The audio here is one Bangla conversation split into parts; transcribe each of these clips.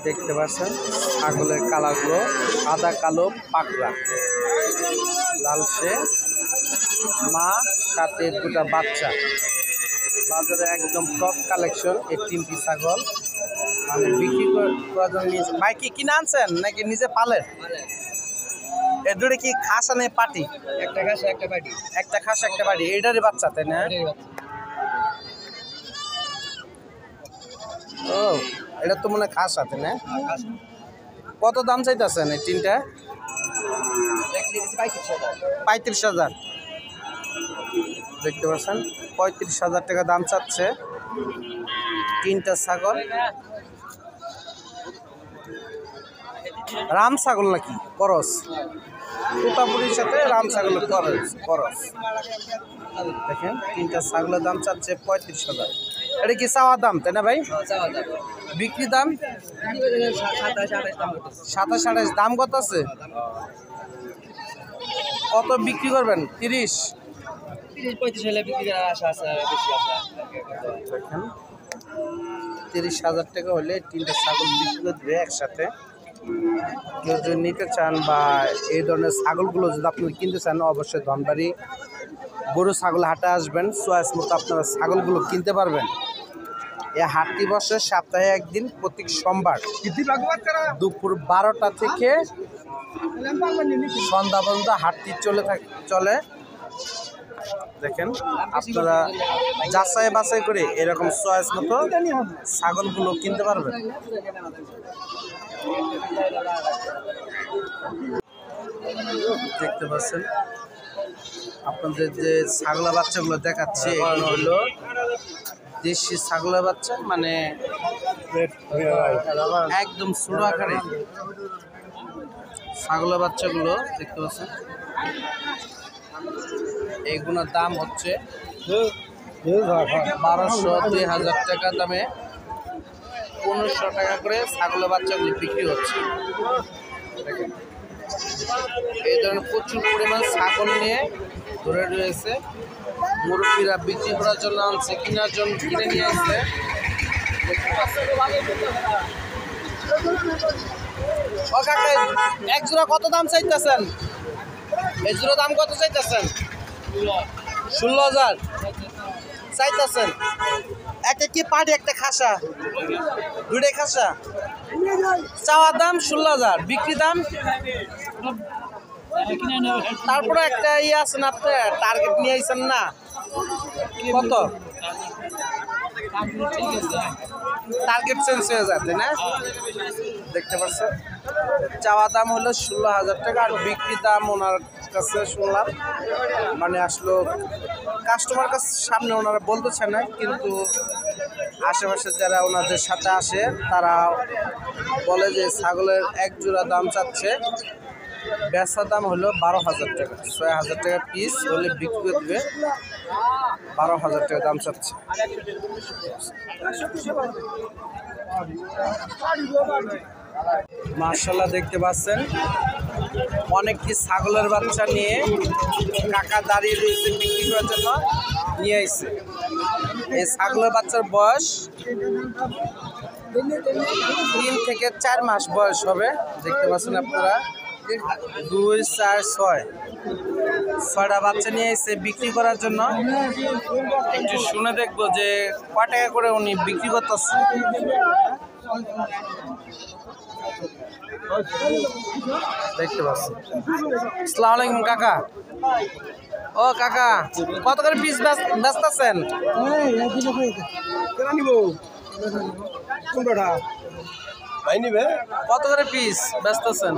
দেখতে পাচ্ছেন ছাগলের কালারগুলো সাদা কালো পাকড়া লালসে মা সাথে দুটা বাচ্চা। বাজারে একদম টপ কালেকশন এই তিনটি ছাগল মানে বিক্রি করার জন্য নিয়েছে। ভাই কি কিনে আনছেন নাকি নিজে পালেন? এ দুটো কি খাসা নেই পাটি? একটা খাসা একটা পাটি। একটা খাসা একটা পাটি, এটারই বাচ্চা তাই না? ও এটা তো মনে হয় খাসা তাই না? কত দাম চাইতেছেন এই তিনটা? 35,000। দেখতে পাচ্ছেন 35,000 টাকা দাম চাচ্ছে তিনটা ছাগল। রাম ছাগল নাকি করস? তোতাপুরির সাথে রাম ছাগলের করস। দেখেন তিনটা ছাগলের দাম চাচ্ছে 35,000। এটা কি চাওয়া দাম তাই না ভাই? বিক্রি দাম 27-28। দাম কত আছে? কত বিক্রি করবেন? 30-35 হলে বিক্রি করার আশা আছে। দেখেন 30,000 টাকা হলে তিনটা ছাগল বিক্রি করবে একসাথে। কেউ যদি নিতে চান বা এই ধরনের ছাগলগুলো যদি আপনি কিনতে চান অবশ্যই ধনবাড়ি গরু ছাগল হাটে আসবেন, চয়েস মতো আপনারা ছাগলগুলো কিনতে পারবেন। এই হাটটি বসে সপ্তাহে একদিন প্রতি সোমবার দুপুর 12টা থেকে সন্ধ্যা পর্যন্ত হাটটি চলে। দেখেন আপনারা যাচাই বাছাই করে এরকম চয়েস মতো ছাগলগুলো কিনতে পারবেন। দেখতে পাচ্ছেন আপনাদের যে ছাগলা বাচ্চাগুলো দেখাচ্ছে এগুলো হলো দেশি ছাগলের বাচ্চা, মানে একদম ছোট আকারে ছাগলের বাচ্চাগুলো দেখতে পাচ্ছেন। এইগুলোর দাম হচ্ছে 1200-2000 টাকা দামে 1500 টাকা করে ছাগলের বাচ্চাগুলি বিক্রি হচ্ছে। এই ধরনের প্রচুর পরিমাণ ছাগল নিয়ে ধরে রয়েছে। মুরব্বীরা বিক্রি করার জন্য আনছে, কেনার জন্য কিনে নিয়ে আসছে। ও কাকা এক জোড়া কত দাম চাইতেছেন? এই জোড়া দাম কত চাইতেছেন? 16,000 চাইতেছেন। একটা কি পাটি একটা খাসা? দুটাই খাসা। চাওয়ার দাম 16,000, বিক্রি দাম? তারপরে একটা ইয়ে আছে না, আপনার টার্গেট নিয়ে আইছেন না কত? টার্গেট চেঞ্জ হয়ে যাচ্ছে না? দেখতে পাচ্ছেন চাওয়া দাম হলো 16,000 টাকা আর বিক্রি দাম ওনার কাছে শুনলাম মানে আসলো কাস্টমার কাছে সামনে ওনারা বলতেছে না, কিন্তু আশেপাশে যারা ওনাদের সাথে আসে তারা বলে যে ছাগলের এক জোড়া দাম চাচ্ছে, বেচা দাম হলো 12,000 টাকা। 6,000 টাকা পিস হলে বিক্রি করবে, 12,000 টাকা দাম চাচ্ছে। মাশাআল্লাহ দেখতে পাচ্ছেন অনেকটি ছাগলের বাচ্চা নিয়ে কাকা দাঁড়িয়ে রয়েছে বিক্রি করার জন্য নিয়ে আসছে। এই ছাগলের বাচ্চার বয়স 3 থেকে 4 মাস বয়স হবে। দেখতে পাচ্ছেন আপনারা 2, 4, 6টা বাচ্চা নিয়ে এসে বিক্রি করার জন্য। একটু শুনে দেখবো যে কয় টাকা করে উনি বিক্রি করতেছে। দেখতে পাচ্ছি। আসসালামু আলাইকুম কাকা। ও কাকা কত করে পিস বেচতেছেন? কত করে পিস বেচতেছেন?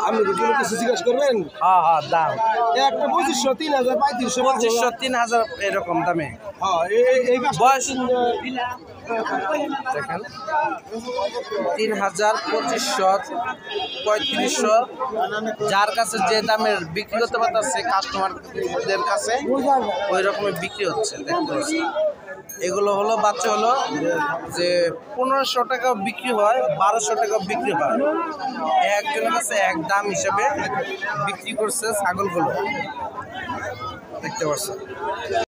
আপনি কিছু জিজ্ঞাসা করবেন? হ্যাঁ হ্যাঁ দাম একটা 2500, 3000, 2500, 3000 এরকম দামে। বয়স দেখেন 3000, 2500, 3500 যার কাছে যে দামের বিক্রি করতে পারতেছে কাস্টমারদের কাছে ওই রকমের বিক্রি হচ্ছে। দেখতে পাচ্ছি এগুলো হলো বাচ্চা হলো যে 1500 টাকাও বিক্রি হয়, 1200 টাকাও বিক্রি হয়। একজনের কাছে এক দাম হিসেবে বিক্রি করছে ছাগলগুলো। দেখতে পাচ্ছেন।